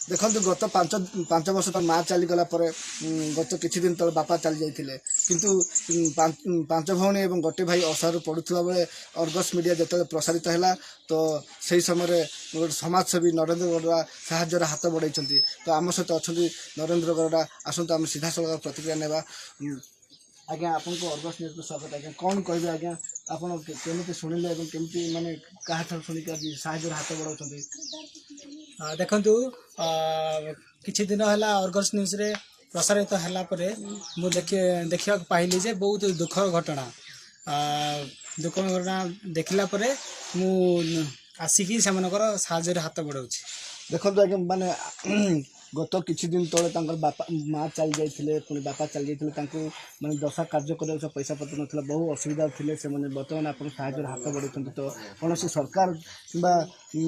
देखो गत पांच पांच वर्ष तक माँ चलीगला गत किछि दिन तले बापा चली जाइए किंतु पांच भौणी और गोटे भाई असार पड़ुवा बेले अर्गस मीडिया जो प्रसारित है तो सही समय गोटे समाजसेवी नरेंद्र गौड़ा साहाଯ୍य हाथ बढ़ाई तो आम सहित अच्छा नरेंद्र गौड़ा आसतु आम सीधा सड़क प्रतिक्रिया नेबा। आज्ञा आपन को अर्गस न्यूज को स्वागत। आज्ञा कौन कहे आज्ञा आपन केमी शुणिले केमती माने क्या शुणिक आज साहाଯ୍य हाथ बढ़ाऊँ। देखंतु किछि दिन हला अर्गस न्यूज रे प्रसारित हला परे मु देखिया पाइली जे बहुत दुख घटना देखला परे मु आसिकी से मनकर साहाଯ୍य हाथ बढ़ाउछि। देखो आज्ञा माने गत किछि दिन तले बापा माँ चली जाइए पुणी बापा चली जाइए माने दशा कार्य कर पैसा पत्र ना बहु असुविधा थे से बर्तमान आप साहाଯ୍य हाथ बढ़ाई तो कौन सरकार कि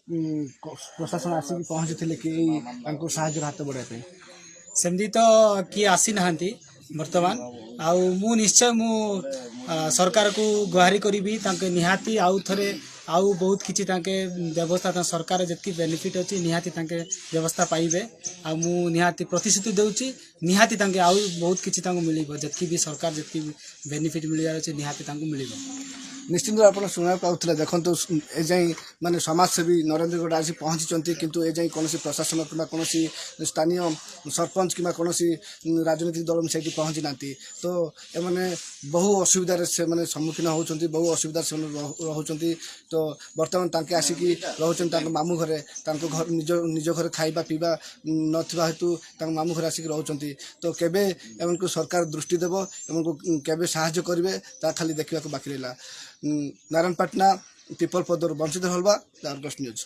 प्रशासन आसिक पहुँची कि साहाଯ୍य हाथ बढ़ाई सेमती तो किए आसी नाहांती वर्तमान आउ मु निश्चय मु सरकार को गुहारी करी तांके निहाती आउ थरे आउ बहुत किछि तांके व्यवस्था सरकार जतकी बेनिफिट अछि निहाती तांके व्यवस्था पाइबे आ मु निहाती प्रतिश्रुति देउछि निहाती तांके आउ बहुत किछि तांको मिलिबो जतकी भी सरकार जतकी बेनिफिट मिलियार अछि निहाती तांको मिलिबो। निश्चिंत आप शुणा पाते देखो एजाई माने समाजसेवी नरेंद्र गौड़ा आज पहुँची किंतु एजाई कौन प्रशासन कि कौन स्थानीय सरपंच कि कौन राजनीतिक दल से पहुँची ना तो एमाने बहु असुविधार से माने सम्मुखीन होती बहु असुविधा से रोचे तो बर्तमान तांके आसिकी रोचे मामू घरे घर निज घर खाइबा पीवा नथिबा हेतु मामू घर आसिक रोचे तो केबे एमनको सरकार दृष्टि देव एमनको केबे साहाय्य करेंगे ता खाली देखा बाकी रहा। नारायण पाटना पीपल पदर बंशीधर हलवा अर्गस न्यूज।